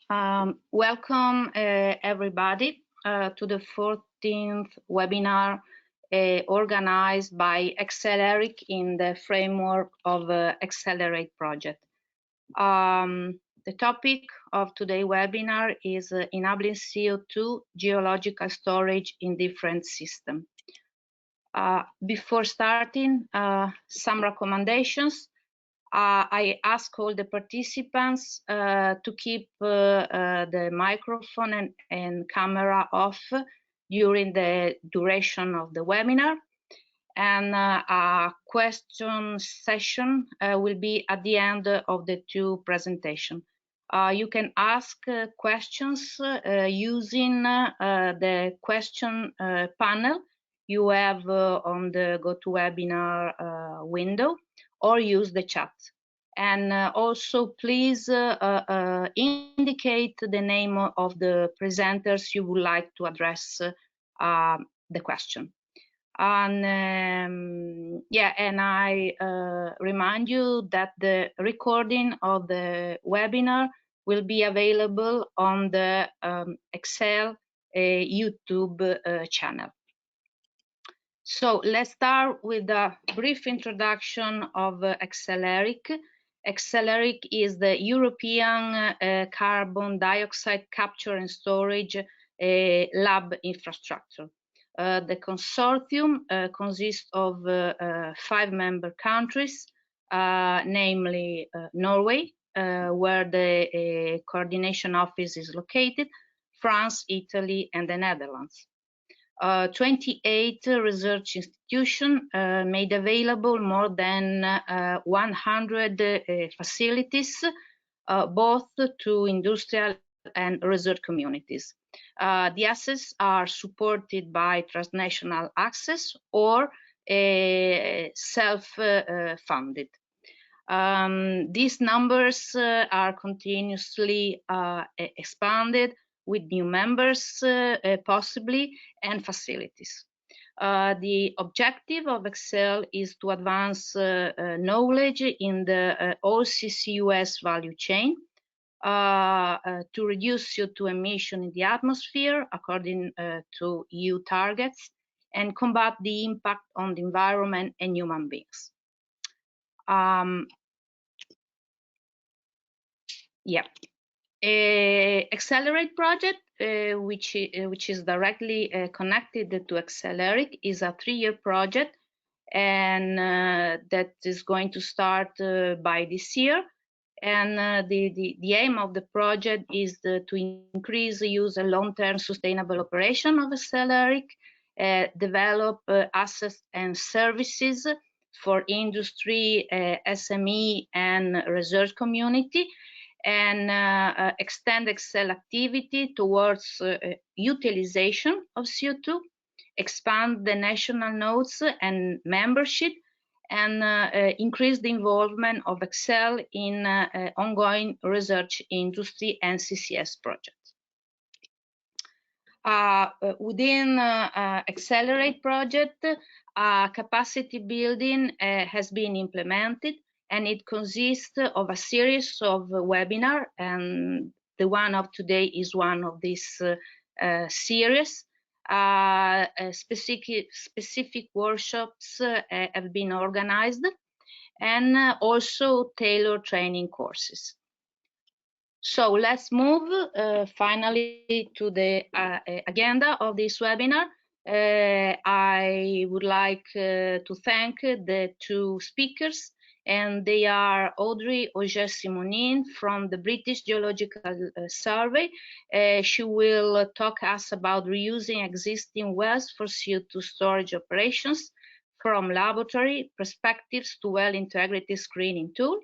Welcome everybody to the 14th webinar organized by CCUS ERIC in the framework of Accelerate project. The topic of today's webinar is enabling CO2 geological storage in different systems. Before starting, some recommendations. I ask all the participants to keep the microphone and camera off during the duration of the webinar. And a question session will be at the end of the two presentations. You can ask questions using the question panel you have on the GoToWebinar window, or use the chat. And also please indicate the name of the presenters you would like to address the question. And and I remind you that the recording of the webinar will be available on the CCUS YouTube channel. So let's start with a brief introduction of CCUS ERIC. CCUS ERIC is the European carbon dioxide capture and storage lab infrastructure. The consortium consists of 5 member countries, namely Norway, where the coordination office is located, France, Italy, and the Netherlands. 28 research institutions made available more than 100 facilities, both to industrial and research communities. The assets are supported by transnational access or self-funded. These numbers are continuously expanded with new members possibly and facilities. The objective of CCUS is to advance knowledge in the all CCUS value chain, to reduce CO2 emission in the atmosphere according to EU targets, and combat the impact on the environment and human beings. Accelerate project, which is directly connected to CCUS ERIC, is a 3-year project, and that is going to start by this year. And the aim of the project is to increase the use and long-term sustainable operation of CCUS ERIC, develop assets and services for industry, SME, and research community, and extend CCUS activity towards utilization of CO2, expand the national nodes and membership, and increase the involvement of CCUS in ongoing research industry and CCS projects. Within Accelerate project, capacity building has been implemented, and it consists of a series of webinars, and the one of today is one of this series. Specific workshops have been organized, and also tailored training courses. So let's move finally to the agenda of this webinar. I would like to thank the 2 speakers, and they are Audrey Ougier-Simonin from the British Geological Survey. She will talk us about reusing existing wells for CO2 storage operations from laboratory perspectives to well integrity screening tool.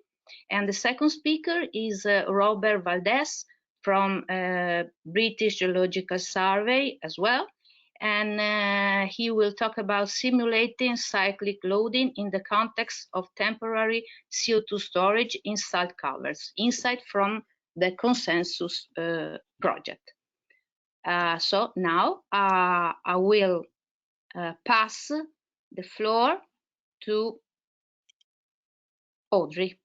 And the second speaker is Robert Valdez from British Geological Survey as well. And he will talk about simulating cyclic loading in the context of temporary CO2 storage in salt caverns, insight from the ConsenCUS project. So now I will pass the floor to Audrey.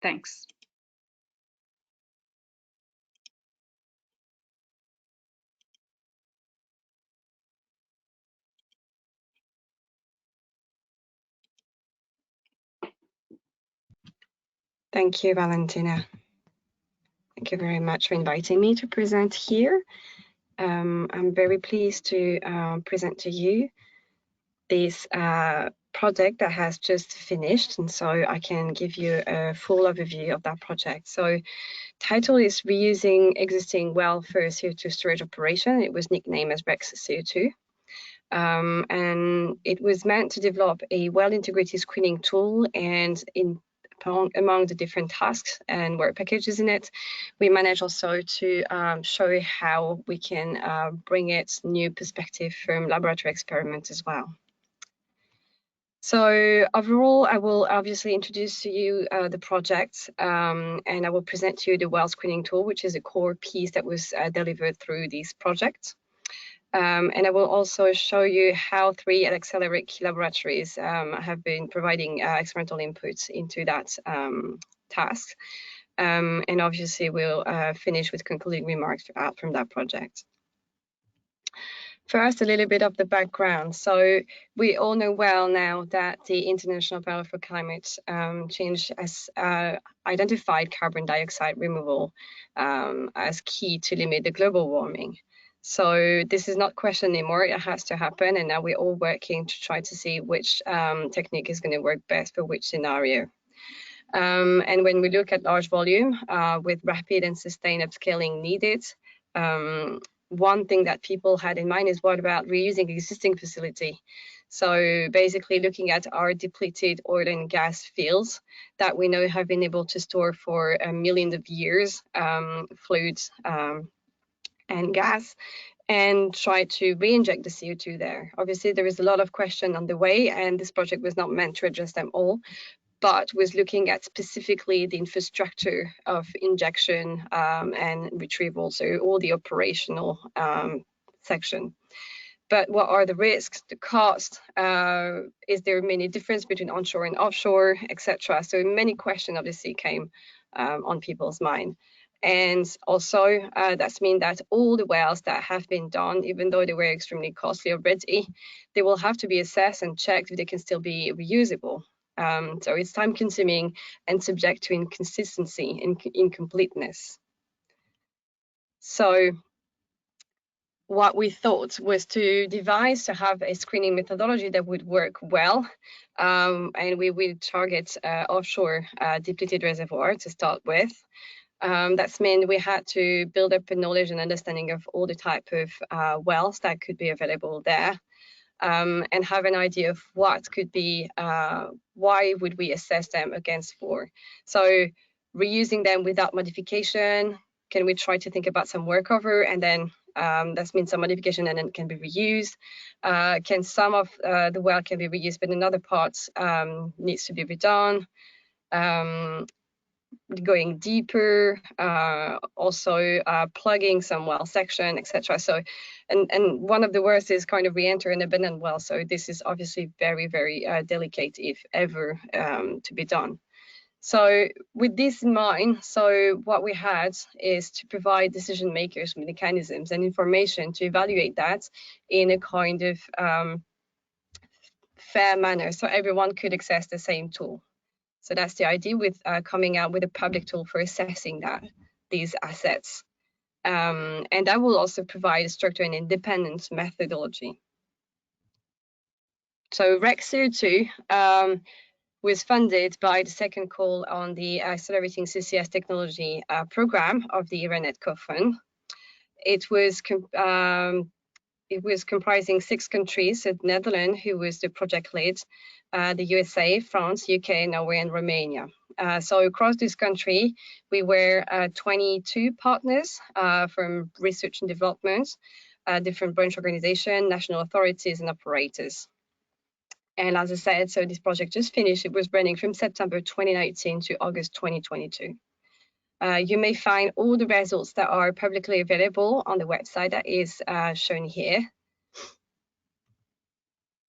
Thanks. Thank you, Valentina. Thank you very much for inviting me to present here. I'm very pleased to present to you this project that has just finished, and so I can give you a full overview of that project. So title is Reusing Existing Well for CO₂ Storage Operation. It was nicknamed as REX CO₂. And it was meant to develop a well integrated screening tool, and among the different tasks and work packages in it, we managed also to show how we can bring it new perspective from laboratory experiments as well. So overall, I will obviously introduce to you the project, and I will present to you the well screening tool, which is a core piece that was delivered through this project. And I will also show you how 3 ECCSEL ERIC laboratories have been providing experimental inputs into that task. And obviously we'll finish with concluding remarks out from that project. First, a little bit of the background. So we all know well now that the International Panel for Climate Change has identified carbon dioxide removal as key to limit the global warming. So this is not question anymore, it has to happen, and now we're all working to try to see which technique is going to work best for which scenario. And when we look at large volume with rapid and sustained upscaling needed, one thing that people had in mind is what about reusing existing facility? So basically looking at our depleted oil and gas fields that we know have been able to store for millions of years fluids and gas, and try to re-inject the CO₂ there. Obviously, there is a lot of question on the way, and this project was not meant to address them all, but was looking at specifically the infrastructure of injection and retrieval, so all the operational section. But what are the risks, the cost? Is there many difference between onshore and offshore, etc.? So many questions obviously came on people's mind. And also, that's mean that all the wells that have been done, even though they were extremely costly already, they will have to be assessed and checked if they can still be reusable. So it's time consuming and subject to inconsistency and incompleteness. So what we thought was to devise to have a screening methodology that would work well, and we will target offshore depleted reservoir to start with. That's meant we had to build up a knowledge and understanding of all the type of wells that could be available there, and have an idea of what could be, why would we assess them against for. So reusing them without modification, can we try to think about some workover, and then that means some modification and then can be reused. Can some of the well can be reused, but another parts needs to be redone. Going deeper, also plugging some well section, etc. So, and one of the worst is kind of re-enter an abandoned well. So this is obviously very, very delicate if ever to be done. So with this in mind, so what we had is to provide decision makers with mechanisms and information to evaluate that in a kind of fair manner, so everyone could access the same tool. So that's the idea with coming out with a public tool for assessing these assets. And that will also provide a structured and independent methodology. So REX CO₂ was funded by the second call on the Accelerating CCS Technology program of the IRANET co-fund. It was comprising 6 countries, so the Netherlands, who was the project lead, the USA, France, UK, Norway, and Romania. So across this country, we were 22 partners from research and development, different branch organizations, national authorities, and operators. And as I said, so this project just finished. It was running from September 2019 to August 2022. You may find all the results that are publicly available on the website that is shown here.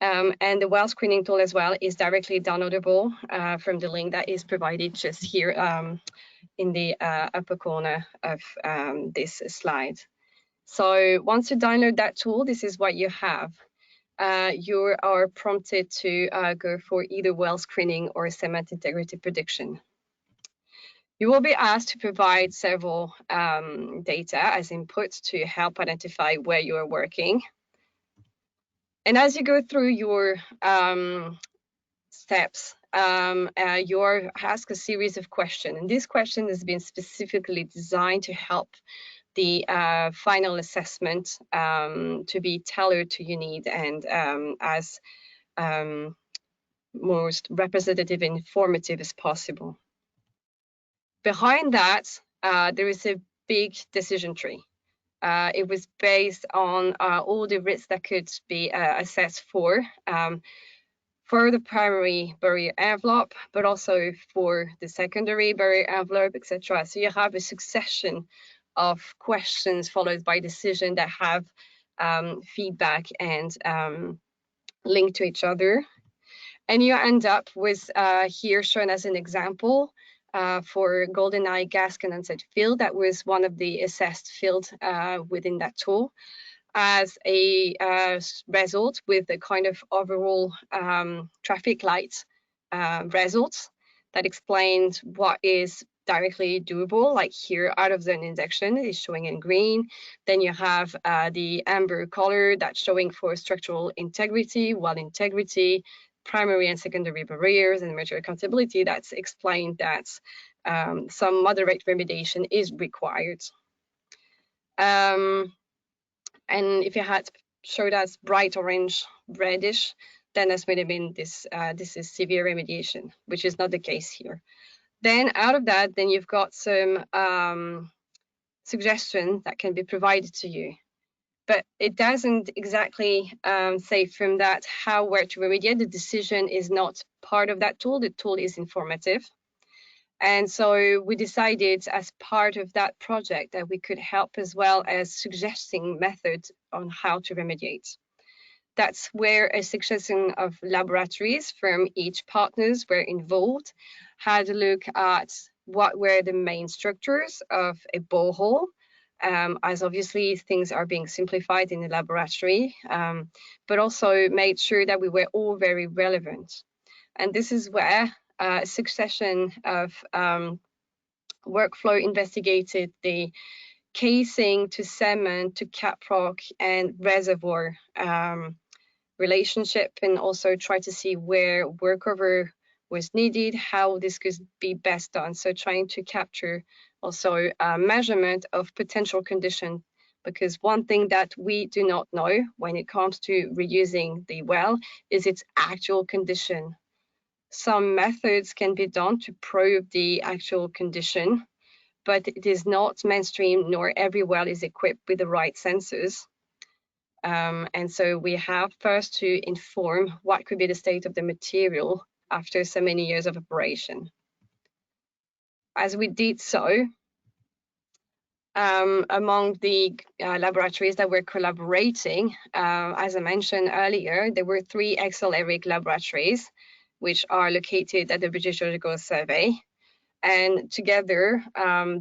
And the well screening tool as well is directly downloadable from the link that is provided just here in the upper corner of this slide. So once you download that tool, this is what you have. You are prompted to go for either well screening or cement integrity prediction. You will be asked to provide several data as input to help identify where you are working. And as you go through your steps, you're asked a series of questions. And this question has been specifically designed to help the final assessment to be tailored to your need and as most representative and informative as possible. Behind that, there is a big decision tree. It was based on all the risks that could be assessed for the primary barrier envelope, but also for the secondary barrier envelope, etc. So you have a succession of questions followed by decisions that have feedback and link to each other. And you end up with here shown as an example for GoldenEye gas condensate field. That was one of the assessed fields within that tool, as a result with the kind of overall traffic light results that explains what is directly doable, like here out of zone injection is showing in green. Then you have the amber color that's showing for structural integrity, well integrity, primary and secondary barriers, and material accountability. That's explained that some moderate remediation is required. And if you had showed us bright orange, reddish, then this would have been this is severe remediation, which is not the case here. Then out of that, then you've got some suggestions that can be provided to you. But it doesn't exactly say from that where to remediate. The decision is not part of that tool. The tool is informative. And so we decided as part of that project that we could help as well as suggesting methods on how to remediate. That's where a succession of laboratories from each partners were involved, had a look at what were the main structures of a borehole, as obviously things are being simplified in the laboratory, but also made sure that we were all very relevant. And this is where a succession of workflow investigated the casing to cement to caprock and reservoir relationship, and also try to see where workover was needed, how this could be best done. So trying to capture also a measurement of potential condition, because one thing that we do not know when it comes to reusing the well is its actual condition. Some methods can be done to probe the actual condition, but it is not mainstream, nor every well is equipped with the right sensors. And so we have first to inform what could be the state of the material after so many years of operation. As we did so, among the laboratories that were collaborating, as I mentioned earlier, there were 3 ECCSEL ERIC laboratories, which are located at the British Geological Survey. And together,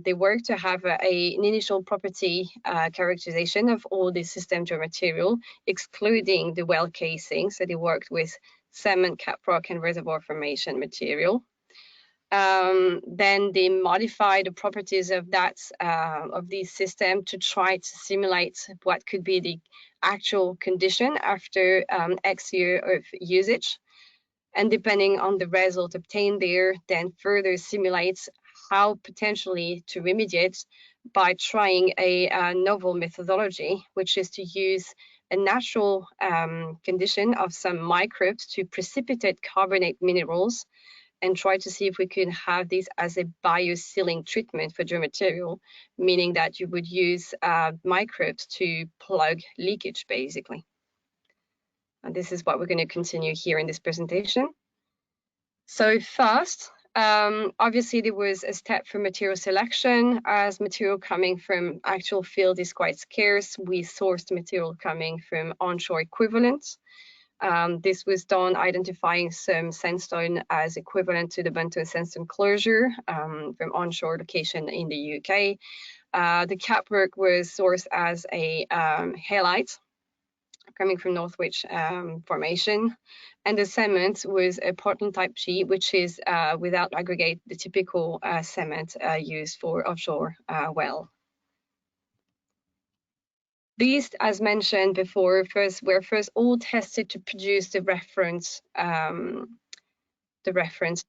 they work to have an initial property characterization of all the system geomaterial, excluding the well casing. So they worked with cement, caprock, and reservoir formation material. Then they modify the properties of that of the system to try to simulate what could be the actual condition after X year of usage. And depending on the result obtained there, then further simulates how potentially to remediate by trying a novel methodology, which is to use a natural condition of some microbes to precipitate carbonate minerals and try to see if we could have this as a biosealing treatment for geomaterial, meaning that you would use microbes to plug leakage, basically. And this is what we're going to continue here in this presentation. So first, obviously there was a step for material selection. As material coming from actual field is quite scarce, we sourced material coming from onshore equivalents. This was done identifying some sandstone as equivalent to the Bunton sandstone closure from onshore location in the UK. The cap work was sourced as a halite coming from Northwich Formation. And the cement was a Portland type G, which is without aggregate, the typical cement used for offshore well. These, as mentioned before, were first all tested to produce the reference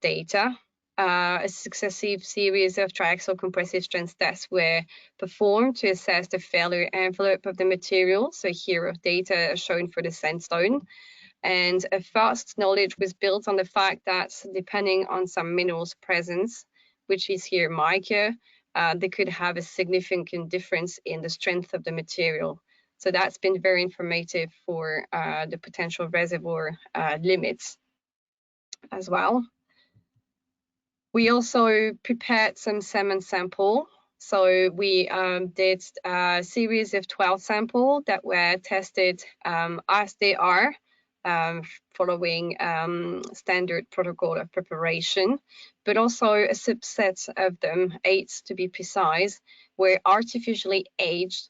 data. A successive series of triaxial compressive strength tests were performed to assess the failure envelope of the material. So here data are shown for the sandstone. And a fast knowledge was built on the fact that depending on some minerals presence, which is here mica, they could have a significant difference in the strength of the material. So that's been very informative for the potential reservoir limits as well. We also prepared some cement sample. So we did a series of 12 samples that were tested as they are, following standard protocol of preparation, but also a subset of them, 8 to be precise, were artificially aged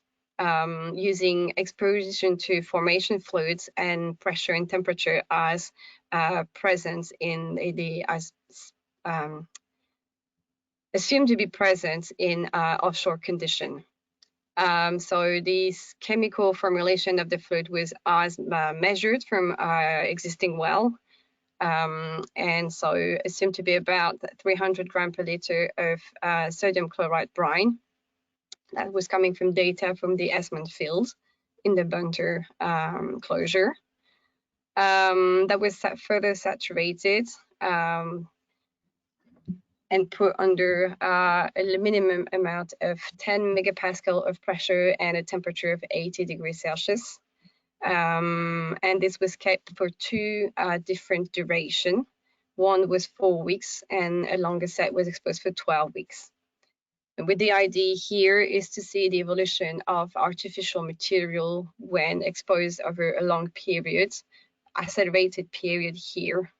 using exposition to formation fluids and pressure and temperature as present in the assumed to be present in offshore condition. So this chemical formulation of the fluid was as measured from existing well, and so assumed to be about 300 grams per liter of sodium chloride brine. That was coming from data from the Esmond field in the Bunter closure. That was further saturated and put under a minimum amount of 10 megapascal of pressure and a temperature of 80 degrees Celsius. And this was kept for 2 different duration. One was 4 weeks and a longer set was exposed for 12 weeks. And with the idea here is to see the evolution of artificial material when exposed over a long period, accelerated period here,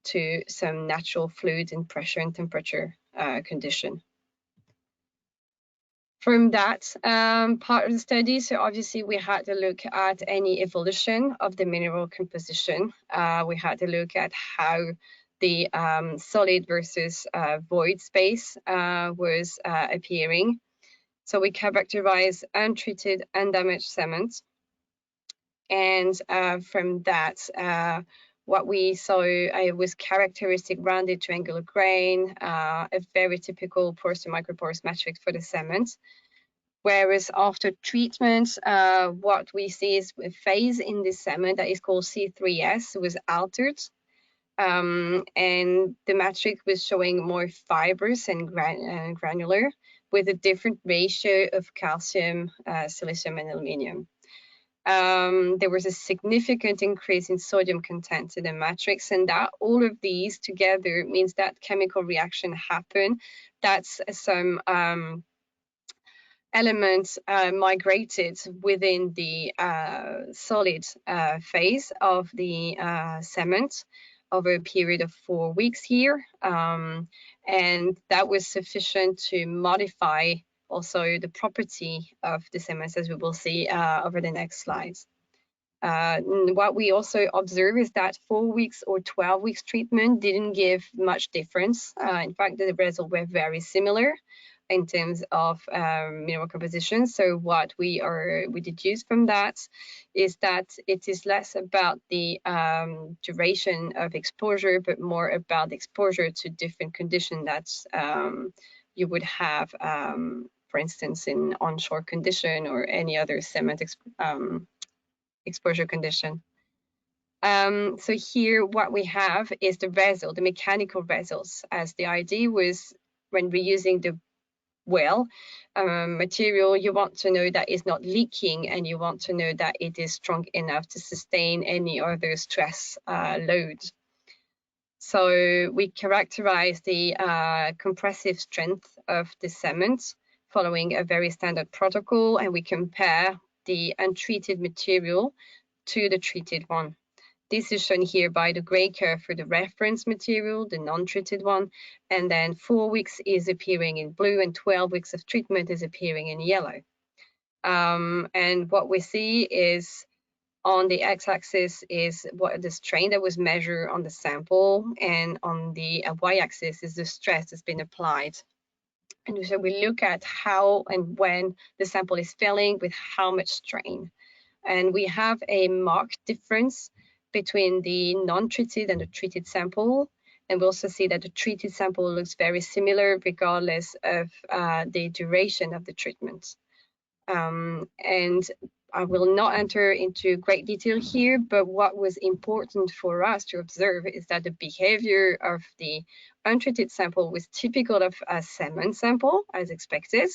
to some natural fluid and pressure and temperature condition. From that part of the study, so obviously we had to look at any evolution of the mineral composition. We had to look at how the solid versus void space was appearing. So we characterized untreated, undamaged cement. And from that, what we saw was characteristic rounded triangular grain, a very typical porous to microporous matrix for the cement. Whereas after treatment, what we see is a phase in this cement that is called C3S was altered. And the matrix was showing more fibrous and granular with a different ratio of calcium, silicium, and aluminium. There was a significant increase in sodium content in the matrix, and that all of these together means that chemical reaction happened. That's some elements migrated within the solid phase of the cement over a period of 4 weeks here, and that was sufficient to modify also the property of the cements, as we will see over the next slides. What we also observe is that 4 weeks or 12 weeks treatment didn't give much difference. In fact, the results were very similar in terms of mineral composition. So what we deduce from that is that it is less about the duration of exposure, but more about exposure to different conditions that you would have, for instance, in onshore condition or any other cement exposure condition. So here what we have is the result, the mechanical results, as the idea was when we're using the well material, you want to know that it's not leaking, and you want to know that it is strong enough to sustain any other stress load. So we characterize the compressive strength of the cement following a very standard protocol, and we compare the untreated material to the treated one. This is shown here by the gray curve for the reference material, the non-treated one, and then 4 weeks is appearing in blue and 12 weeks of treatment is appearing in yellow. And what we see is On the x-axis is what the strain that was measured on the sample, and on the y-axis is the stress that's been applied. And so we look at how and when the sample is failing with how much strain. And we have a marked difference between the non-treated and the treated sample. And we also see that the treated sample looks very similar regardless of the duration of the treatment. And I will not enter into great detail here, but what was important for us to observe is that the behavior of the untreated sample was typical of a cement sample, as expected,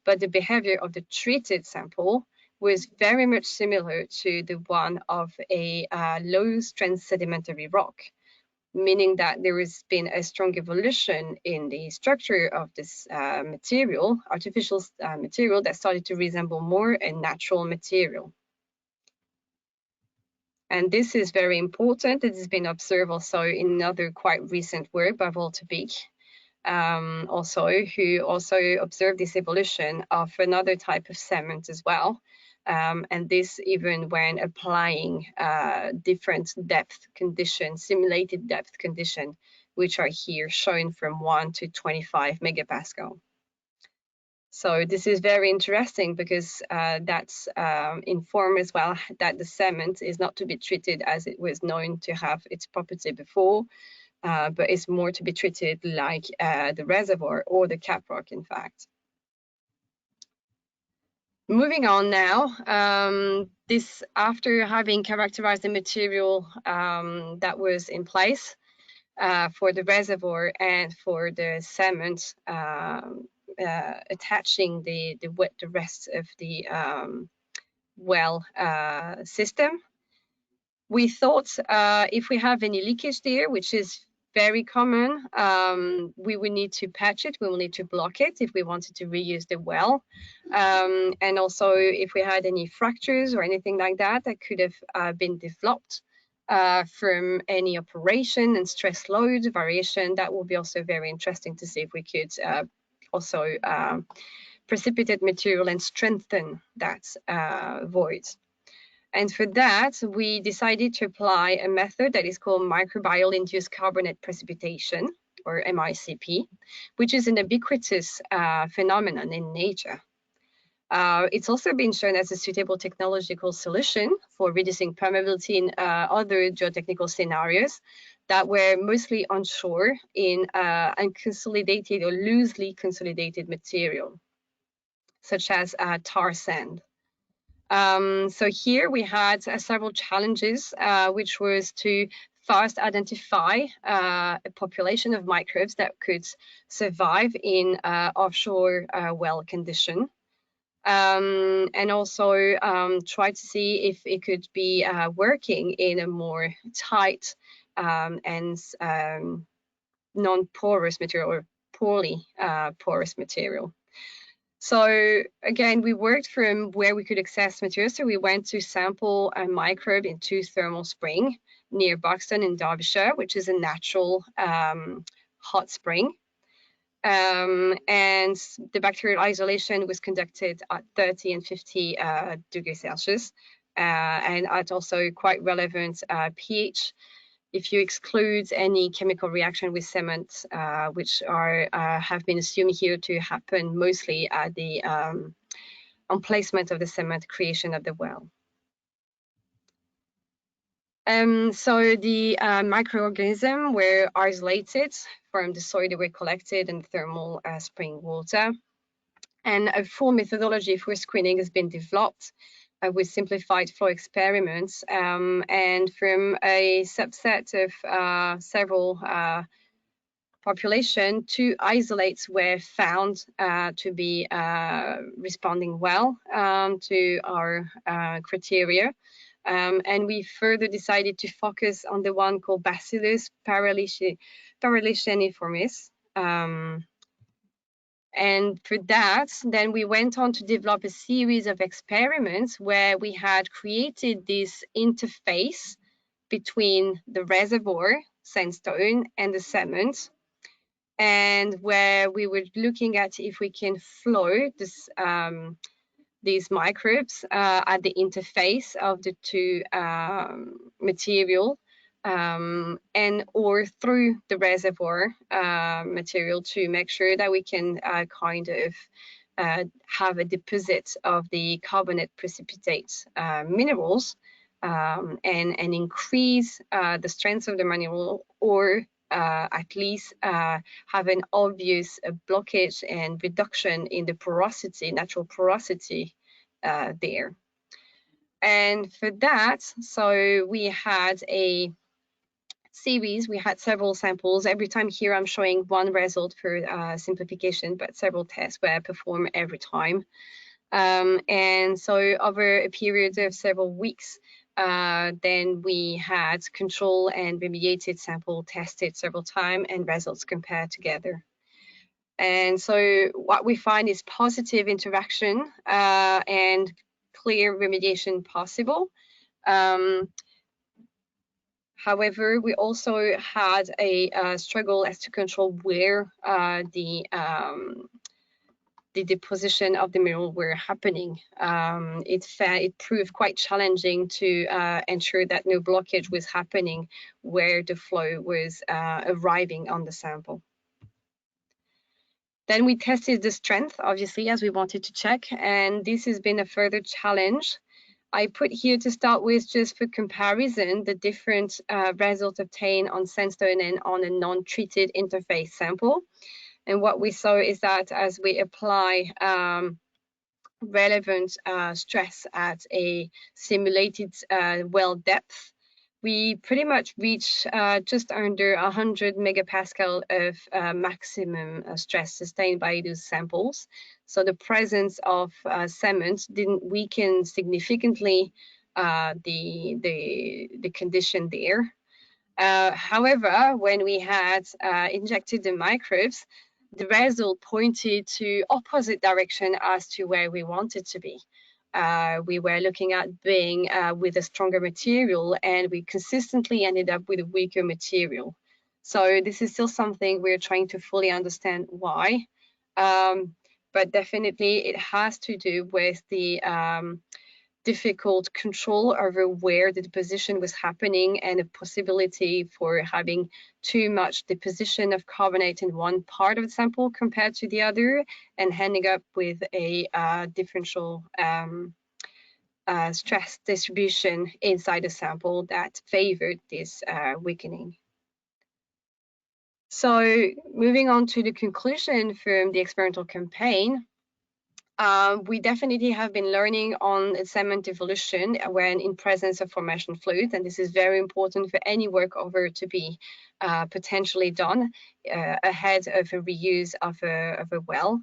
but the behavior of the treated sample was very much similar to the one of a low-strength sedimentary rock, meaning that there has been a strong evolution in the structure of this material, artificial material, that started to resemble more a natural material. And this is very important. It has been observed also in another quite recent work by Volpi, who also observed this evolution of another type of cement as well. And this even when applying different depth conditions, simulated depth condition, which are here shown from 1 to 25 megapascal. So this is very interesting because that's informed as well that the cement is not to be treated as it was known to have its property before, but it's more to be treated like the reservoir or the caprock, in fact. Moving on now, this after having characterized the material that was in place for the reservoir and for the cement, attaching the rest of the well system, we thought if we have any leakage there, which is very common, we would need to patch it, we will need to block it if we wanted to reuse the well. And also if we had any fractures or anything like that that could have been developed from any operation and stress load variation, that will be also very interesting to see if we could also precipitate material and strengthen that void. And for that, we decided to apply a method that is called microbial-induced carbonate precipitation, or MICP, which is an ubiquitous phenomenon in nature. It's also been shown as a suitable technological solution for reducing permeability in other geotechnical scenarios that were mostly onshore in unconsolidated or loosely consolidated material, such as tar sand. So here we had several challenges, which was to first identify a population of microbes that could survive in offshore well condition, and also try to see if it could be working in a more tight and non-porous material or poorly porous material. So again, we worked from where we could access material. So we went to sample a microbe in 2 thermal spring near Buxton in Derbyshire, which is a natural hot spring. And the bacterial isolation was conducted at 30 and 50 degrees Celsius, and at also quite relevant pH. If you exclude any chemical reaction with cement, which have been assumed here to happen mostly at the emplacement of the cement creation of the well. So the microorganisms were isolated from the soil that were collected and thermal spring water. And a full methodology for screening has been developed with simplified flow experiments, and from a subset of several population, 2 isolates were found to be responding well to our criteria. And we further decided to focus on the one called Bacillus paralyseniformis. And for that, then we went on to develop a series of experiments where we had created this interface between the reservoir, sandstone, and the cement, and where we were looking at if we can flow this these microbes at the interface of the two material and or through the reservoir material to make sure that we can kind of have a deposit of the carbonate precipitate minerals and increase the strength of the mineral, or at least have an obvious blockage and reduction in the porosity, natural porosity there. And for that, so we had a series, we had several samples. Every time here I'm showing one result for simplification, but several tests were performed every time. And so over a period of several weeks, then we had control and remediated sample tested several times and results compared together. And so what we find is positive interaction and clear remediation possible. However, we also had a struggle as to control where the deposition of the mineral were happening. It proved quite challenging to ensure that no blockage was happening where the flow was arriving on the sample. Then we tested the strength, obviously, as we wanted to check, and this has been a further challenge. I put here to start with, just for comparison, the different results obtained on sandstone and on a non-treated interface sample. And what we saw is that as we apply relevant stress at a simulated well depth, we pretty much reach just under 100 megapascal of maximum stress sustained by those samples. So the presence of cement didn't weaken significantly the condition there. However, when we had injected the microbes, the result pointed to opposite direction as to where we wanted to be. We were looking at being with a stronger material, and we consistently ended up with a weaker material. So this is still something we're trying to fully understand why, but definitely it has to do with the difficult control over where the deposition was happening and a possibility for having too much deposition of carbonate in one part of the sample compared to the other, and ending up with a differential stress distribution inside the sample that favored this weakening. So moving on to the conclusion from the experimental campaign, we definitely have been learning on cement evolution when in presence of formation fluids, and this is very important for any workover to be potentially done ahead of a reuse of a well.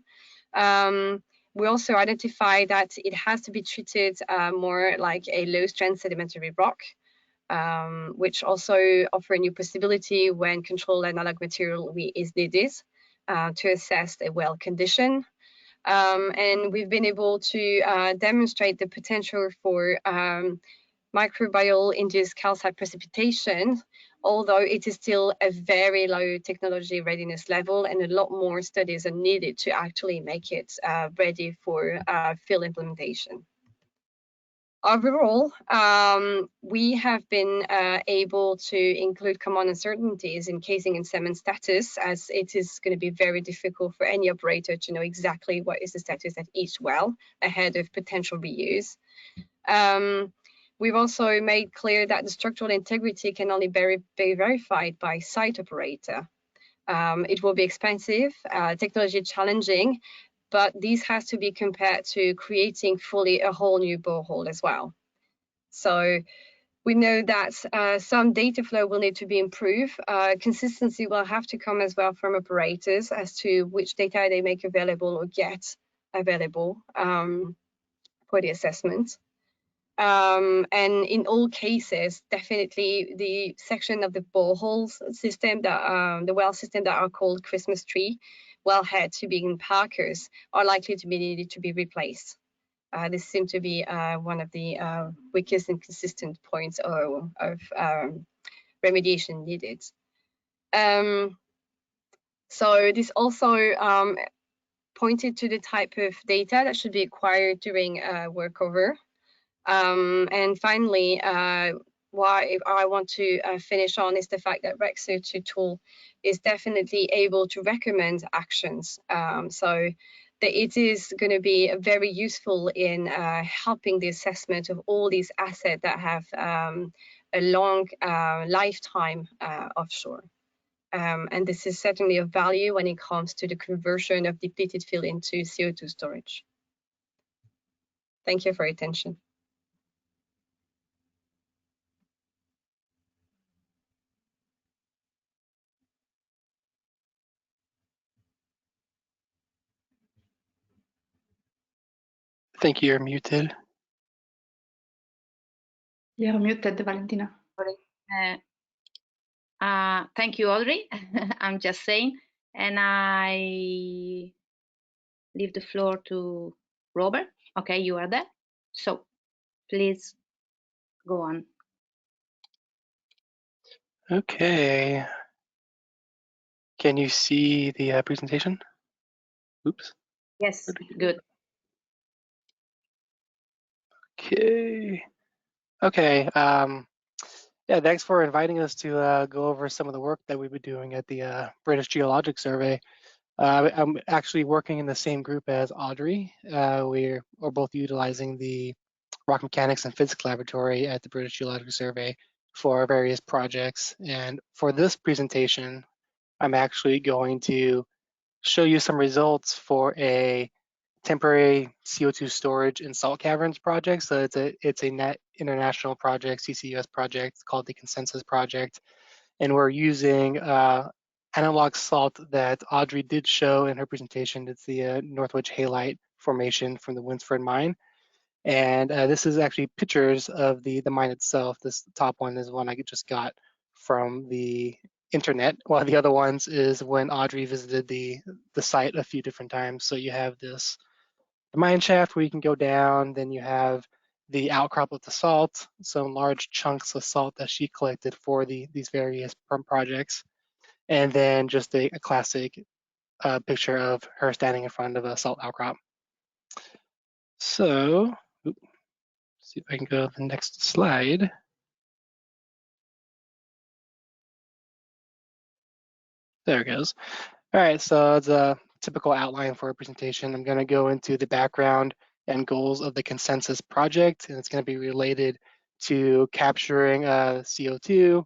We also identify that it has to be treated more like a low-strength sedimentary rock, which also offer a new possibility when control analog material is needed to assess the well condition. And we've been able to demonstrate the potential for microbial-induced calcite precipitation, although it is still a very low technology readiness level, and a lot more studies are needed to actually make it ready for field implementation. Overall, we have been able to include common uncertainties in casing and cement status, as it is going to be very difficult for any operator to know exactly what is the status at each well ahead of potential reuse. We've also made clear that the structural integrity can only be verified by site operator. It will be expensive, technology challenging, but this has to be compared to creating fully a whole new borehole as well. So we know that some data flow will need to be improved. Consistency will have to come as well from operators as to which data they make available or get available for the assessment. And in all cases, definitely the section of the borehole system, that the well system that are called Christmas tree wellhead tubing parkers are likely to be needed to be replaced. This seems to be one of the weakest and consistent points of remediation needed. So this also pointed to the type of data that should be acquired during workover. And finally, why I want to finish on is the fact that REC CO₂ tool is definitely able to recommend actions. So that it is going to be very useful in helping the assessment of all these assets that have a long lifetime offshore. And this is certainly of value when it comes to the conversion of depleted field into CO₂ storage. Thank you for your attention. Thank you, you're muted. You're muted, Valentina. Thank you, Audrey. I'm just saying, and I leave the floor to Robert. Okay, you are there. So please go on. Okay. Can you see the presentation? Oops. Yes, good. Okay. Okay. Yeah, thanks for inviting us to go over some of the work that we've been doing at the British Geological Survey. I'm actually working in the same group as Audrey. We're both utilizing the Rock Mechanics and Physics Laboratory at the British Geological Survey for various projects. And for this presentation, I'm actually going to show you some results for a temporary CO₂ storage in salt caverns project. So it's a net international project, CCUS project called the ConsenCUS Project. And we're using analog salt that Audrey did show in her presentation. It's the Northwich Halite Formation from the Winsford mine. And this is actually pictures of the mine itself. This top one is one I just got from the internet, while the other ones is when Audrey visited the site a few different times. So you have this the mine shaft where you can go down, then you have the outcrop of the salt, some large chunks of salt that she collected for these various projects, and then just a classic picture of her standing in front of a salt outcrop. So, see if I can go to the next slide. There it goes. All right, so it's a typical outline for a presentation. I'm going to go into the background and goals of the ConsenCUS project, and it's going to be related to capturing CO₂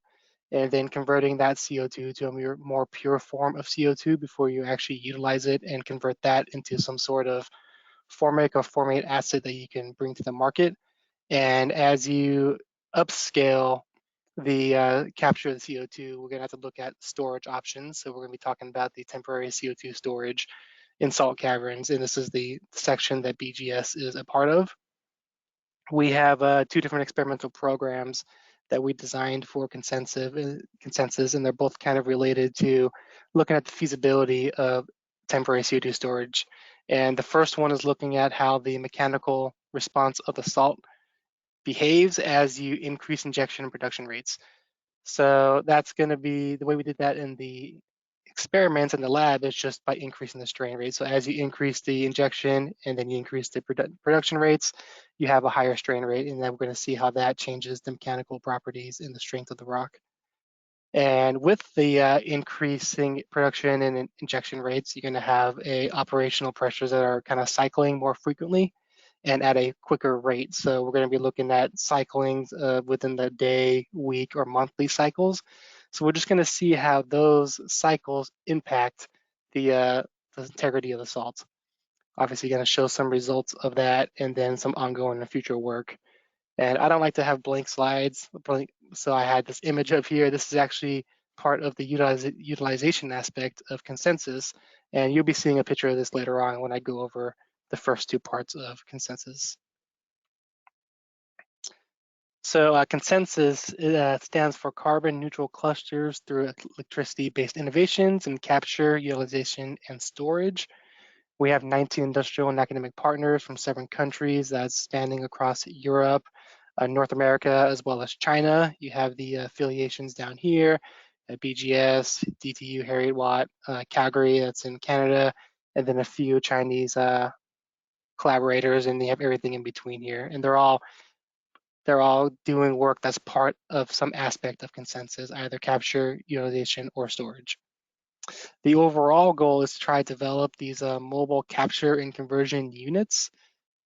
and then converting that CO₂ to a more pure form of CO₂ before you actually utilize it and convert that into some sort of formic or formate acid that you can bring to the market. And as you upscale the capture of the CO₂, we're gonna have to look at storage options. So we're gonna be talking about the temporary CO₂ storage in salt caverns, and this is the section that BGS is a part of. We have two different experimental programs that we designed for ConsenCUS, and they're both kind of related to looking at the feasibility of temporary CO₂ storage. And the first one is looking at how the mechanical response of the salt behaves as you increase injection and production rates. So that's going to be the way we did that in the experiments in the lab is just by increasing the strain rate. So as you increase the injection and then you increase the production rates, you have a higher strain rate, and then we're going to see how that changes the mechanical properties and the strength of the rock. And with the increasing production and injection rates, you're going to have operational pressures that are kind of cycling more frequently and at a quicker rate. So we're going to be looking at cycling within the day, week, or monthly cycles. So we're just going to see how those cycles impact the integrity of the salt. Obviously going to show some results of that and then some ongoing and future work. And I don't like to have blank slides, so I had this image up here. This is actually part of the utilization aspect of ConsenCUS, and you'll be seeing a picture of this later on when I go over the first two parts of ConsenCUS. So ConsenCUS stands for Carbon Neutral Clusters Through Electricity-Based Innovations in Capture, Utilization, and Storage. We have 19 industrial and academic partners from 7 countries that's spanning across Europe, North America, as well as China. You have the affiliations down here, BGS, DTU, Heriot-Watt, Calgary, that's in Canada, and then a few Chinese collaborators, and they have everything in between here. And they're all doing work that's part of some aspect of ConsenCUS, either capture, utilization, or storage. The overall goal is to try to develop these mobile capture and conversion units.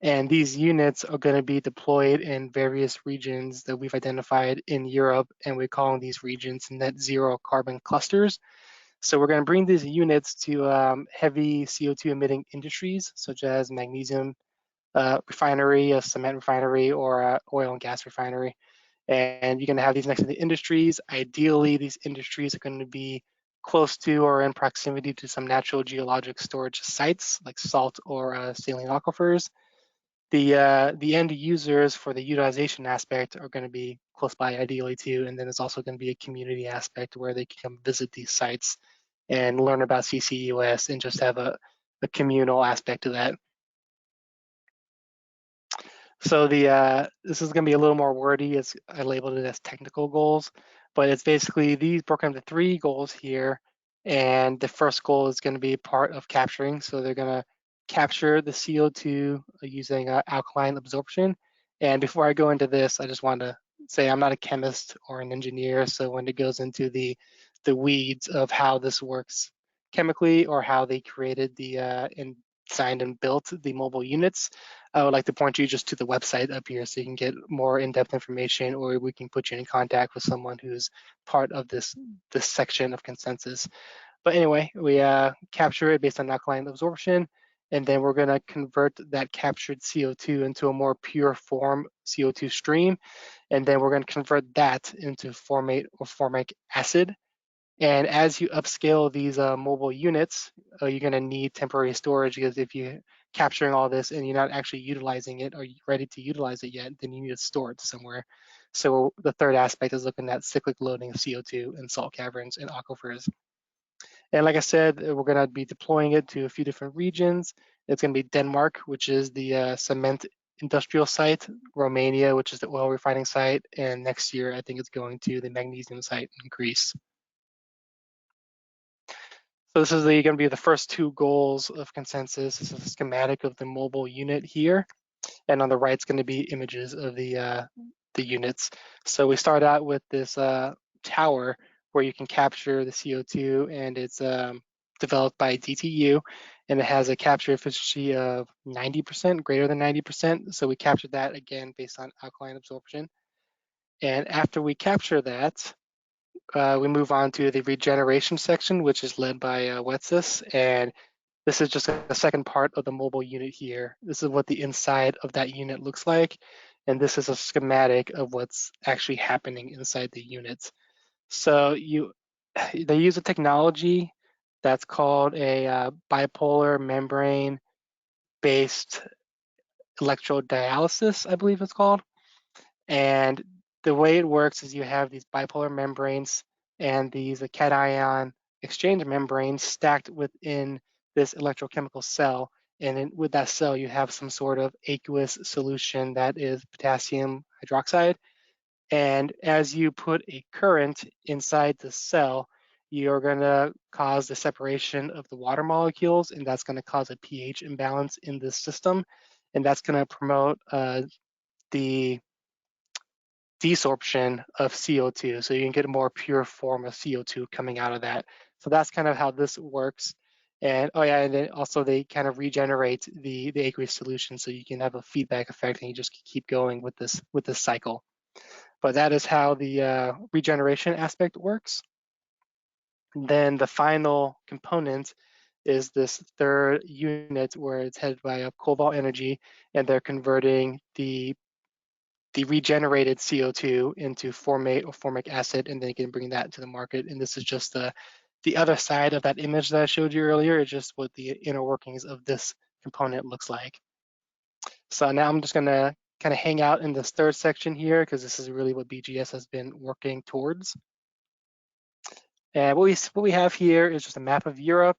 And these units are going to be deployed in various regions that we've identified in Europe, and we're calling these regions net zero carbon clusters. So we're going to bring these units to heavy CO2 emitting industries, such as magnesium refinery, a cement refinery, or a oil and gas refinery. And you're going to have these next to the industries. Ideally, these industries are going to be close to or in proximity to some natural geologic storage sites like salt or saline aquifers. The end users for the utilization aspect are going to be close by ideally too, and then there's also going to be a community aspect where they can come visit these sites and learn about CCUS and just have a communal aspect to that. So this is going to be a little more wordy. I labeled it as technical goals, but it's basically these broken into 3 goals here, and the first goal is going to be part of capturing. So they're going to capture the CO2 using alkaline absorption. And before I go into this, I just want to say I'm not a chemist or an engineer, so when it goes into the weeds of how this works chemically or how they created and designed and built the mobile units, I would like to point you just to the website up here so you can get more in-depth information, or we can put you in contact with someone who's part of this section of ConsenCUS. But anyway, we capture it based on alkaline absorption, and then we're going to convert that captured CO2 into a more pure form CO2 stream, and then we're going to convert that into formate or formic acid. And as you upscale these mobile units, you're going to need temporary storage, because if you're capturing all this and you're not actually utilizing it or ready to utilize it yet, then you need to store it somewhere. So the third aspect is looking at cyclic loading of CO2 in salt caverns and aquifers. And like I said, we're going to be deploying it to a few different regions. It's going to be Denmark, which is the cement industrial site, Romania, which is the oil refining site, and next year I think it's going to the magnesium site in Greece. So this is going to be the first 2 goals of ConsenCUS. This is a schematic of the mobile unit here, and on the right is going to be images of the units. So we start out with this tower where you can capture the CO2, and it's developed by DTU, and it has a capture efficiency of 90%, greater than 90%. So we captured that again based on alkaline absorption. And after we capture that, we move on to the regeneration section, which is led by Wetsis, and this is just a second part of the mobile unit here. This is what the inside of that unit looks like, and this is a schematic of what's actually happening inside the unit. So they use a technology that's called a bipolar membrane-based electrodialysis, I believe it's called. And the way it works is you have these bipolar membranes and these cation exchange membranes stacked within this electrochemical cell. And with that cell, you have some sort of aqueous solution that is potassium hydroxide. And as you put a current inside the cell, you're going to cause the separation of the water molecules, and that's going to cause a pH imbalance in this system. And that's going to promote the desorption of CO2, so you can get a more pure form of CO2 coming out of that. So that's kind of how this works. And oh yeah, and then also they kind of regenerate the aqueous solution, so you can have a feedback effect, and you just keep going with this cycle. But that is how the regeneration aspect works. Then the final component is this third unit where it's headed by Cobalt Energy, and they're converting the regenerated CO2 into formate or formic acid, and then you can bring that to the market. And this is just the other side of that image that I showed you earlier. It's just what the inner workings of this component looks like. So now I'm just gonna kind of hang out in this third section here, because this is really what BGS has been working towards. And what we have here is just a map of Europe.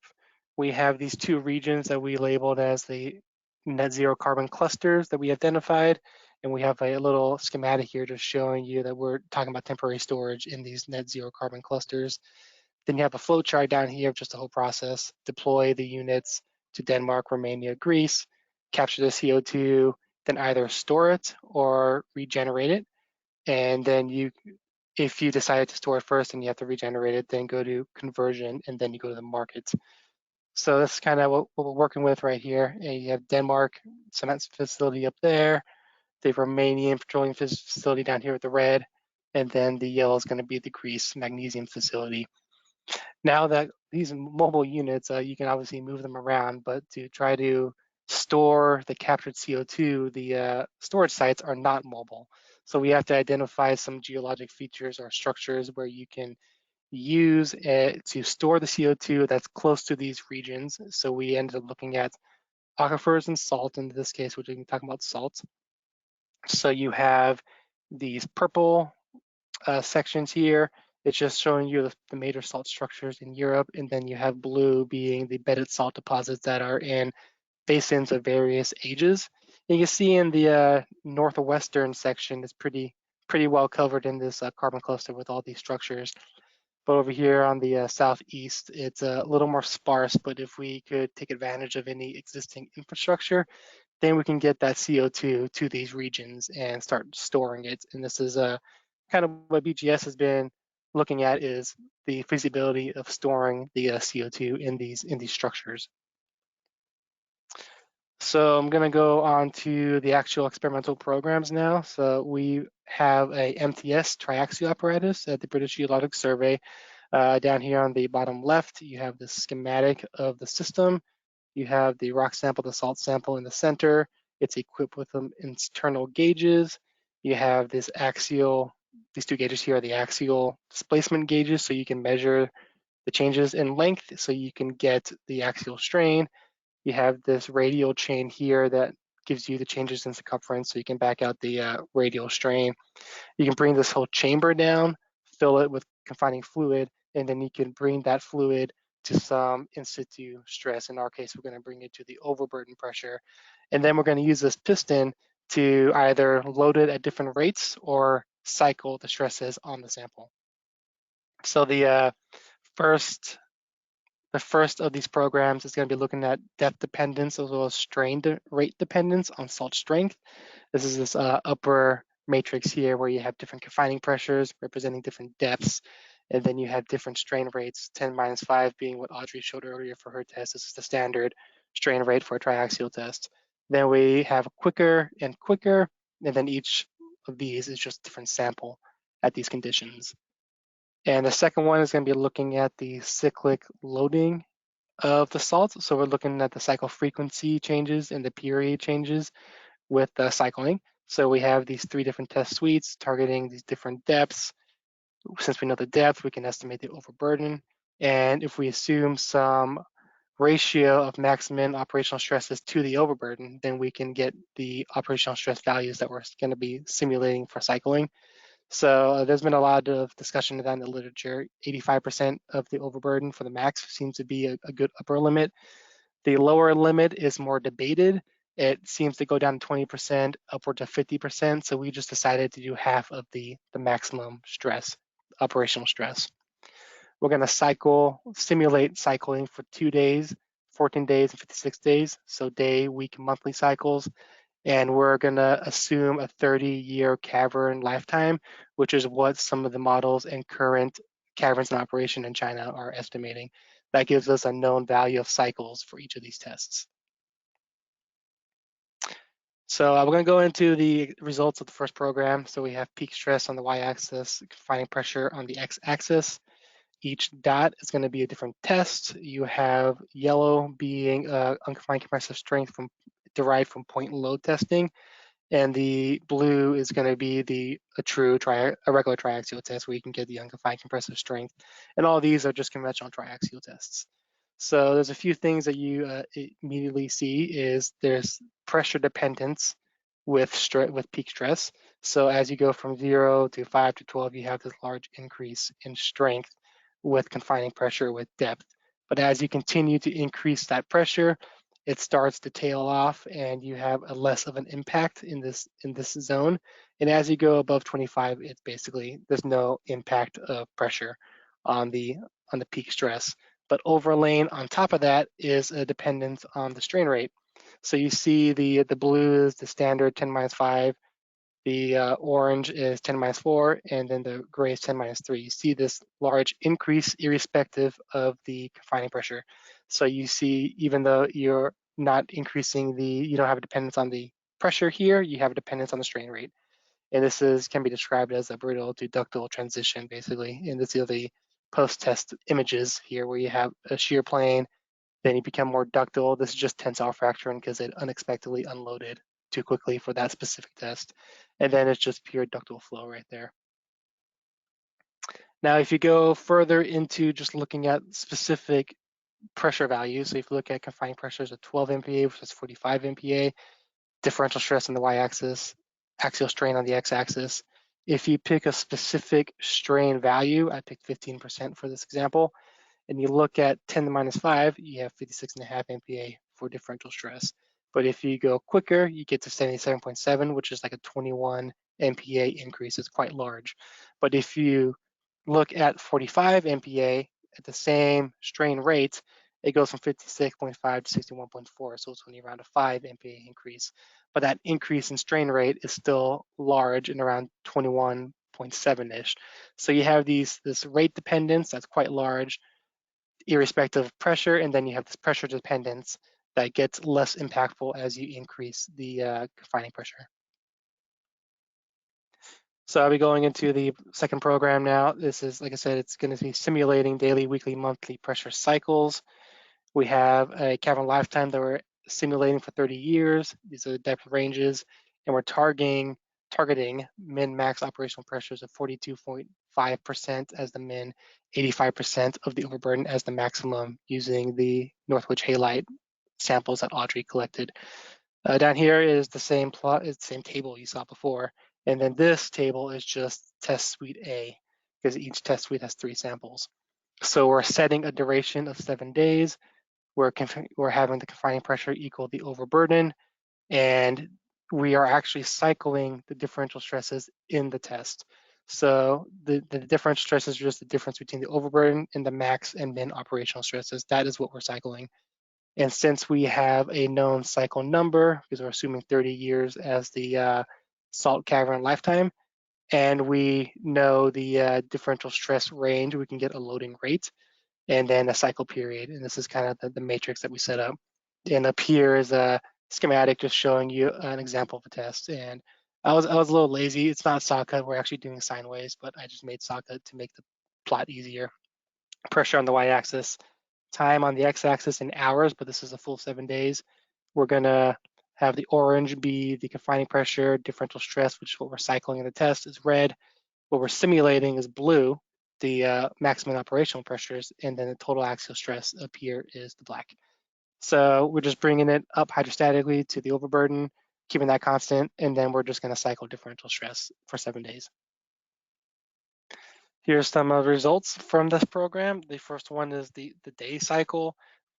We have these 2 regions that we labeled as the net zero carbon clusters that we identified. And we have a little schematic here just showing you that we're talking about temporary storage in these net zero carbon clusters. Then you have a flow chart down here of just the whole process: deploy the units, to Denmark, Romania, Greece, capture the CO2, then either store it or regenerate it. And then if you decided to store it first and you have to regenerate it, then go to conversion and then you go to the market. So that's kind of what we're working with right here. And you have Denmark cement facility up there, the Romanian petroleum facility down here with the red, and then the yellow is going to be the Greece magnesium facility. Now that these mobile units, you can obviously move them around, but to try to store the captured CO2, the storage sites are not mobile. So we have to identify some geologic features or structures where you can use to store the CO2 that's close to these regions. So we ended up looking at aquifers and salt in this case, which we can talk about salt. So you have these purple sections here. It's just showing you the major salt structures in Europe, and then you have blue being the bedded salt deposits that are in basins of various ages. And you can see in the northwestern section, it's pretty well covered in this carbon cluster with all these structures. But over here on the southeast, it's a little more sparse, but if we could take advantage of any existing infrastructure, then we can get that CO2 to these regions and start storing it. And this is kind of what BGS has been looking at, is the feasibility of storing the CO2 in these structures. So I'm going to go on to the actual experimental programs now. So we have a MTS triaxial apparatus at the British Geological Survey. Down here on the bottom left, you have the schematic of the system. You have the rock sample, the salt sample in the center. It's equipped with some internal gauges. You have this axial, these two gauges here are the axial displacement gauges, so you can measure the changes in length, so you can get the axial strain. You have this radial chain here that gives you the changes in circumference, so you can back out the radial strain. You can bring this whole chamber down, fill it with confining fluid, and then you can bring that fluid to some in situ stress. In our case, we're going to bring it to the overburden pressure. And then we're going to use this piston to either load it at different rates or cycle the stresses on the sample. So the first of these programs is going to be looking at depth dependence as well as strain rate dependence on salt strength. This is this upper matrix here where you have different confining pressures representing different depths, and then you have different strain rates, 10-5 being what Audrey showed earlier for her test. This is the standard strain rate for a triaxial test. Then we have quicker and quicker, and then each of these is just a different sample at these conditions. And the second one is going to be looking at the cyclic loading of the salt. So we're looking at the cycle frequency changes and the period changes with the cycling. So we have these 3 different test suites targeting these different depths. Since we know the depth, we can estimate the overburden. And if we assume some ratio of maximum operational stresses to the overburden, then we can get the operational stress values that we're going to be simulating for cycling. So there's been a lot of discussion of that in the literature. 85% of the overburden for the max seems to be a good upper limit. The lower limit is more debated. It seems to go down to 20%, upward to 50%. So we just decided to do half of the maximum stress, operational stress. We're going to simulate cycling for 2 days, 14 days, and 56 days. So day, week, monthly cycles. And we're going to assume a 30-year cavern lifetime, which is what some of the models and current caverns in operation in China are estimating. That gives us a known value of cycles for each of these tests. So we're going to go into the results of the first program. So we have peak stress on the y-axis, confining pressure on the x-axis. Each dot is going to be a different test. You have yellow being unconfined compressive strength derived from point load testing, and the blue is going to be a regular triaxial test where you can get the unconfined compressive strength. And all these are just conventional triaxial tests. So there's a few things that you immediately see is there's pressure dependence with peak stress. So as you go from 0 to 5 to 12, you have this large increase in strength with confining pressure with depth. But as you continue to increase that pressure, it starts to tail off and you have a less of an impact in this zone. And as you go above 25, it's basically, there's no impact of pressure on the peak stress. but overlaying on top of that is a dependence on the strain rate. So you see the blue is the standard 10-5, the orange is 10-4, and then the gray is 10-3. You see this large increase irrespective of the confining pressure. So you see, even though you're not increasing you don't have a dependence on the pressure here, you have a dependence on the strain rate. And this can be described as a brittle to ductile transition, basically. And this is the post-test images here, where you have a shear plane, then you become more ductile. This is just tensile fracturing because it unexpectedly unloaded too quickly for that specific test. And then it's just pure ductile flow right there. Now, if you go further into just looking at specific pressure values, so if you look at confining pressures of 12 MPa versus 45 MPa, differential stress on the y-axis, axial strain on the x-axis. If you pick a specific strain value, I picked 15% for this example, and you look at 10⁻⁵, you have 56.5 MPa for differential stress. But if you go quicker, you get to 77.7, which is like a 21 MPa increase. It's quite large. But if you look at 45 MPa at the same strain rate, it goes from 56.5 to 61.4, so it's only around a 5 MPa increase. But that increase in strain rate is still large and around 21.7-ish. So you have this rate dependence that's quite large, irrespective of pressure, and then you have this pressure dependence that gets less impactful as you increase the confining pressure. So I'll be going into the second program now. This is, like I said, it's going to be simulating daily, weekly, monthly pressure cycles. We have a cavern lifetime that we're simulating for 30 years. These are the depth ranges, and we're targeting min-max operational pressures of 42.5% as the min, 85% of the overburden as the maximum, using the Northwich halite samples that Audrey collected. Down here is the same plot, it's the same table you saw before. And then this table is just test suite A, because each test suite has 3 samples. So we're setting a duration of 7 days. We're having the confining pressure equal the overburden, and we are actually cycling the differential stresses in the test. So the differential stresses are just the difference between the overburden and the max and min operational stresses. That is what we're cycling. And since we have a known cycle number, because we're assuming 30 years as the salt cavern lifetime, and we know the differential stress range, we can get a loading rate and then a cycle period. And this is kind of the matrix that we set up. And up here is a schematic just showing you an example of a test. And I was a little lazy. It's not saw-cut. We're actually doing sine waves, but I just made saw-cut to make the plot easier. Pressure on the y-axis, time on the x-axis in hours, but this is a full 7 days. We're gonna have the orange be the confining pressure, differential stress, which is what we're cycling in the test, is red. What we're simulating is blue, the maximum operational pressures, and then the total axial stress up here is the black. So we're just bringing it up hydrostatically to the overburden, keeping that constant, and then we're just gonna cycle differential stress for 7 days. Here's some of the results from this program. The first one is the day cycle.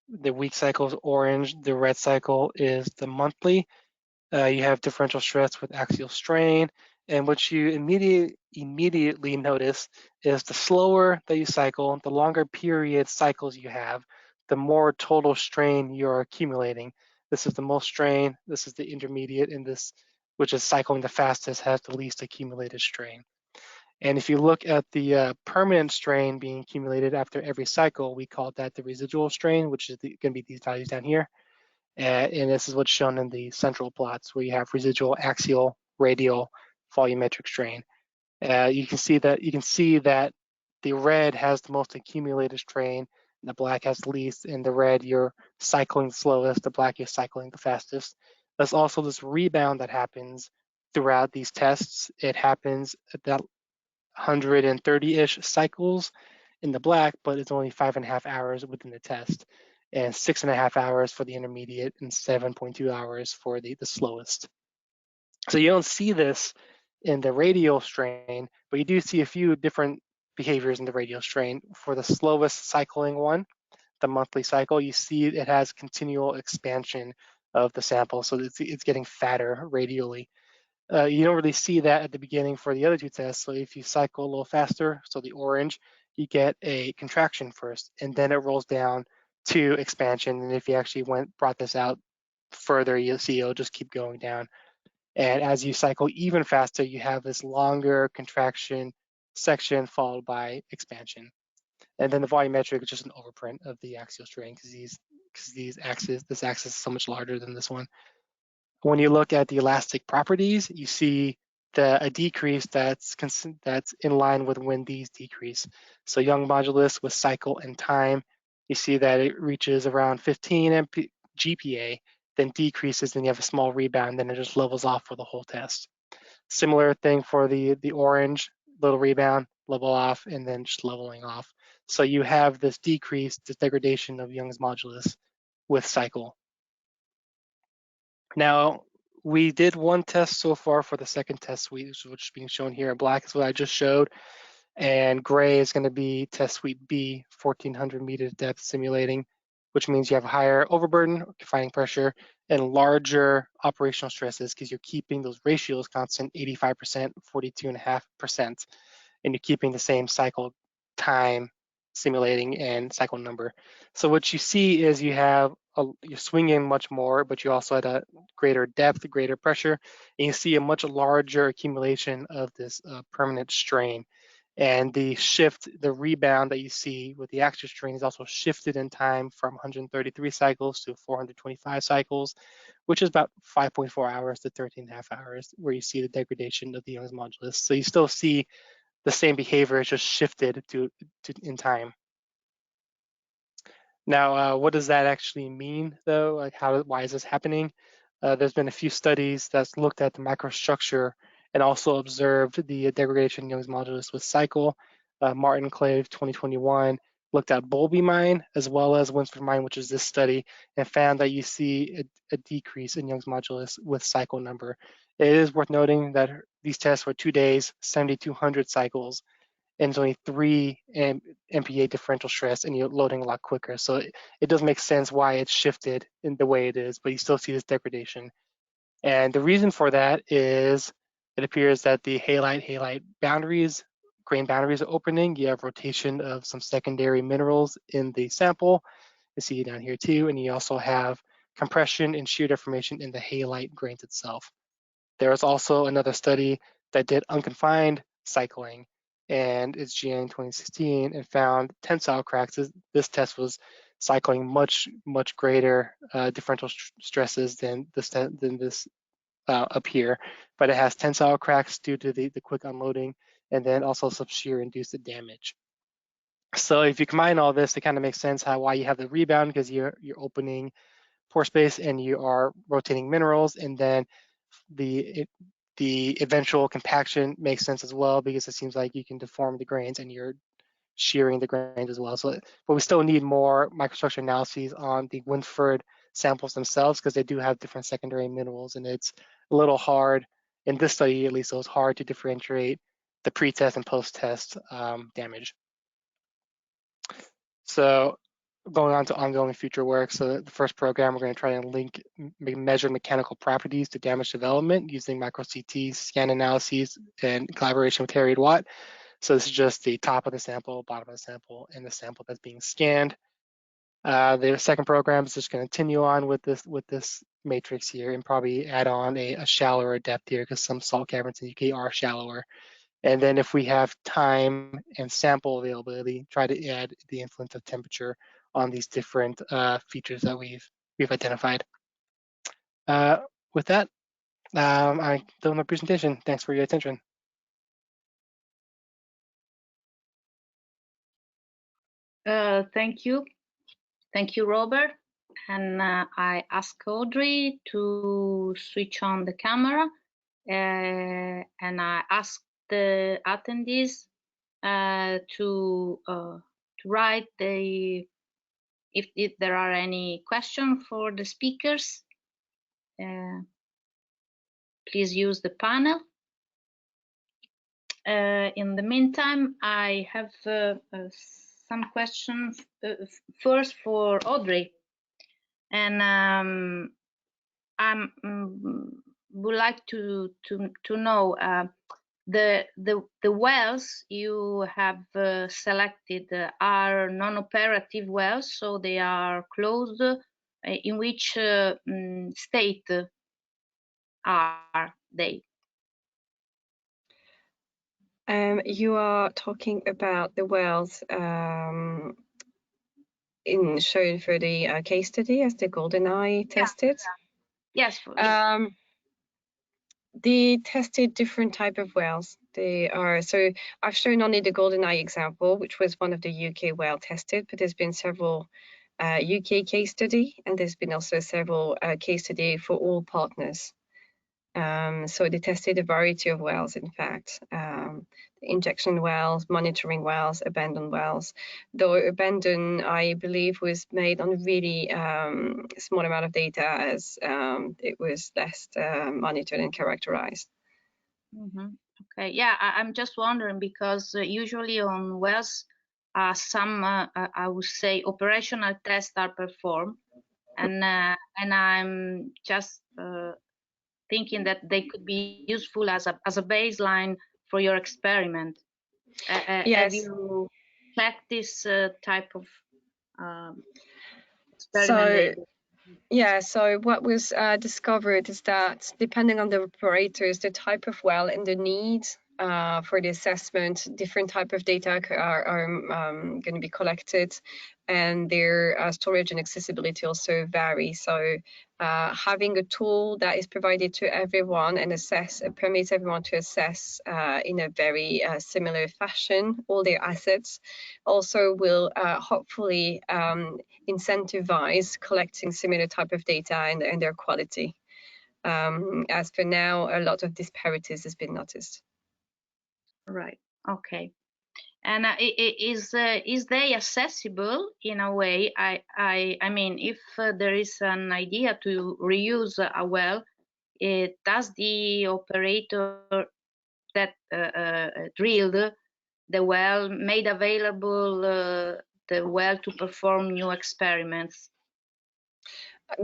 The week cycle is orange. The red cycle is the monthly. You have differential stress with axial strain. And what you immediately notice is the slower that you cycle, the longer period cycles you have, the more total strain you're accumulating. This is the most strain, this is the intermediate, and this, which is cycling the fastest, has the least accumulated strain. And if you look at the permanent strain being accumulated after every cycle, we call that the residual strain, which is going to be these values down here. And this is what's shown in the central plots, where you have residual, axial, radial, volumetric strain. You can see that the red has the most accumulated strain, and the black has the least. In the red, you're cycling the slowest, the black you're cycling the fastest. There's also this rebound that happens throughout these tests. It happens at that 130-ish cycles in the black, but it's only 5.5 hours within the test, and 6.5 hours for the intermediate and 7.2 hours for the slowest. So you don't see this in the radial strain, but you do see a few different behaviors in the radial strain. For the slowest cycling one, the monthly cycle, you see it has continual expansion of the sample, so it's getting fatter radially. You don't really see that at the beginning for the other 2 tests. So if you cycle a little faster, so the orange, you get a contraction first, and then it rolls down to expansion. And if you actually brought this out further, you'll see it'll just keep going down. And as you cycle even faster, you have this longer contraction section followed by expansion. And then the volumetric is just an overprint of the axial strain because this axis is so much larger than this one. When you look at the elastic properties, you see a decrease that's in line with when these decrease. So Young modulus with cycle and time, you see that it reaches around 15 GPa, then decreases, and you have a small rebound, then it just levels off for the whole test. Similar thing for the orange, little rebound, level off, and then just leveling off. So you have this decrease, this degradation of Young's modulus with cycle. Now, we did one test so far for the second test suite, which is being shown here in black is what I just showed. And gray is going to be test suite B, 1400 meters depth simulating, which means you have higher overburden, confining pressure, and larger operational stresses because you're keeping those ratios constant, 85%, 42.5%, and you're keeping the same cycle time simulating and cycle number. So what you see is you're swinging much more, but you also had a greater depth, greater pressure, and you see a much larger accumulation of this permanent strain. And the rebound that you see with the axial strain is also shifted in time from 133 cycles to 425 cycles, which is about 5.4 hours to 13.5 hours, where you see the degradation of the Young's modulus. So you still see the same behavior, it's just shifted in time. Now, what does that actually mean, though? Like, why is this happening? There's been a few studies that's looked at the microstructure and also observed the degradation in Young's modulus with cycle. Martin Clave 2021 looked at Volpi mine as well as Winsford mine, which is this study, and found that you see a decrease in Young's modulus with cycle number. It is worth noting that these tests were 2 days, 7,200 cycles, and it's only 3 MPa differential stress, and you're loading a lot quicker. So it does make sense why it's shifted in the way it is, but you still see this degradation. And the reason for that is it appears that the halite boundaries, grain boundaries are opening. You have rotation of some secondary minerals in the sample. You see it down here too, and you also have compression and shear deformation in the halite grains itself. There was also another study that did unconfined cycling, and it's GN 2016, and found tensile cracks. This test was cycling much greater differential stresses than this up here, but it has tensile cracks due to the quick unloading, and then also some shear induced damage. So if you combine all this, it kind of makes sense why you have the rebound, because you're opening pore space and you are rotating minerals, and then the eventual compaction makes sense as well, because it seems like you can deform the grains and you're shearing the grains as well. So, but we still need more microstructure analyses on the Winsford samples themselves, because they do have different secondary minerals, and it's a little hard, in this study at least, it was hard to differentiate the pre-test and post-test damage. So going on to ongoing future work. So the first program, we're going to try and measure mechanical properties to damage development using micro CT scan analyses in collaboration with Harriet Watt. So this is just the top of the sample, bottom of the sample, and the sample that's being scanned. The second program is just going to continue on with this matrix here, and probably add on a shallower depth here, because some salt caverns in the UK are shallower. And then if we have time and sample availability, try to add the influence of temperature on these different features that we've identified. With that, I'm done with my presentation. Thanks for your attention. Thank you. Thank you, Robert. And I ask Audrey to switch on the camera, and I ask the attendees to write if there are any questions for the speakers. Please use the panel. In the meantime, I have some questions first for Audrey, and I would like to know the wells you have selected are non-operative wells, so they are closed. In which state are they? You are talking about the wells shown for the case study as the GoldenEye tested. Yes. They tested different type of wells. So I've shown only the GoldenEye example, which was one of the UK well tested, but there's been several UK case study, and there's been also several case study for all partners. So they tested a variety of wells, in fact, injection wells, monitoring wells, abandoned wells. Though abandoned, I believe, was made on a really small amount of data, as it was less monitored and characterized. Okay, yeah, I'm just wondering because usually on wells, some I would say operational tests are performed, and I'm just thinking that they could be useful as a baseline for your experiment. Yes. Have you checked this type of experiment? So what was discovered is that depending on the operators, the type of well and the need for the assessment, different type of data are going to be collected, and their storage and accessibility also vary. So having a tool that is provided to everyone and permits everyone to assess in a very similar fashion all their assets also will hopefully incentivize collecting similar type of data and their quality. As for now, a lot of disparities has been noticed. Right. Okay. And is they accessible in a way? I mean, if there is an idea to reuse a well, does the operator that drilled the well made available the well to perform new experiments?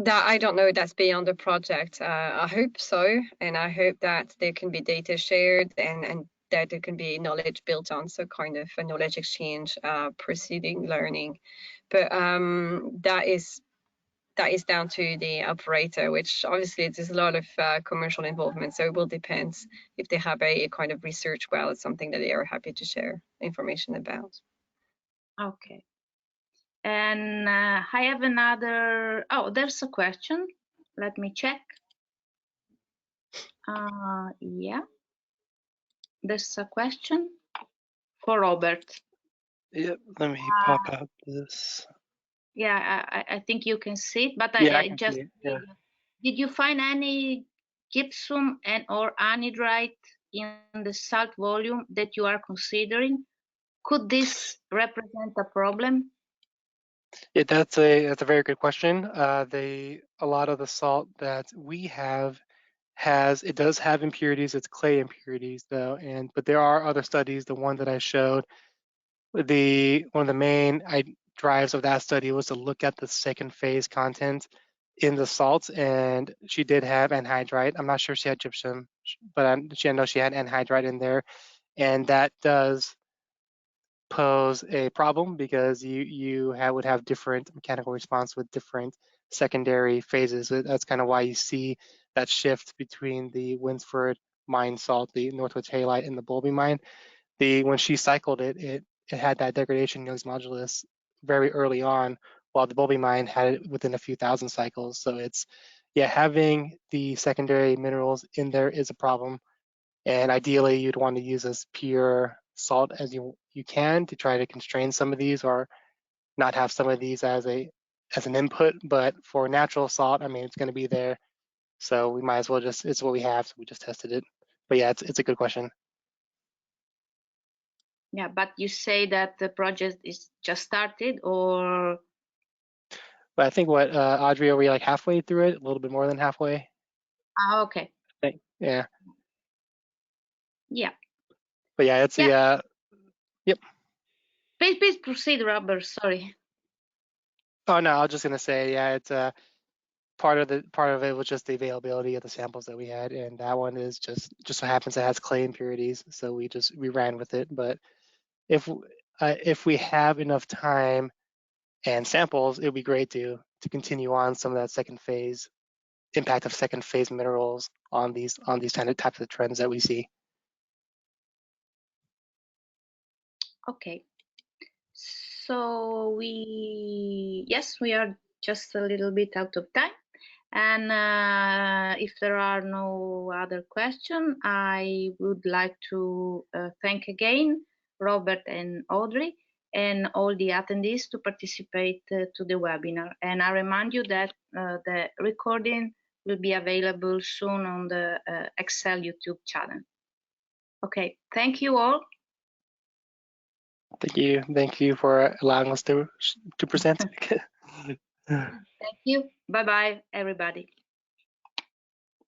That I don't know. That's beyond the project. I hope so, and I hope that there can be data shared and that there can be knowledge built on, so kind of a knowledge exchange, proceeding learning. But that is down to the operator, which obviously there's a lot of commercial involvement. So it will depend if they have a kind of research well. It's something that they are happy to share information about. Okay. And I have another. Oh, there's a question. Let me check. Yeah, there's a question for Robert. Yep, let me pop up this. Yeah, I think you can see it, but Yeah, I just see it. Yeah. Did you find any gypsum and or anhydrite in the salt volume that you are considering? Could this represent a problem? Yeah, that's a very good question. A lot of the salt that we have does have impurities. It's clay impurities though, but there are other studies. The one that I showed, one of the main drives of that study was to look at the second phase content in the salts, and she did have anhydrite. I'm not sure she had gypsum, but I know she had anhydrite in there, and that does pose a problem because you would have different mechanical response with different secondary phases. That's kind of why you see that shift between the Winsford mine salt, the Northwoods halite, and the Volpi mine. When she cycled it, it had that degradation Young's modulus very early on, while the Volpi mine had it within a few thousand cycles. So having the secondary minerals in there is a problem. And ideally, you'd want to use as pure salt as you can to try to constrain some of these, or not have some of these as an input. But for natural salt, I mean, it's going to be there, so we might as well it's what we have, so we just tested it. But yeah, it's a good question. Yeah, but you say that the project is just started, or? But I think Audrey, are we like halfway through it? A little bit more than halfway? Okay. I think, yeah. Yeah. But yeah, it's yep. Please proceed, Robert. Sorry. Oh no, I was just gonna say, yeah, it's part of it was just the availability of the samples that we had, and that one is just so happens it has clay impurities, so we ran with it. But if we have enough time and samples, it would be great to continue on some of that second phase impact of second phase minerals on these kind of types of trends that we see. Okay, so we are just a little bit out of time, and if there are no other questions, I would like to thank again Robert and Audrey and all the attendees to participate to the webinar. And I remind you that the recording will be available soon on the ECCSEL YouTube channel. Okay, thank you all. Thank you for allowing us to present. Thank you. Bye-bye, everybody.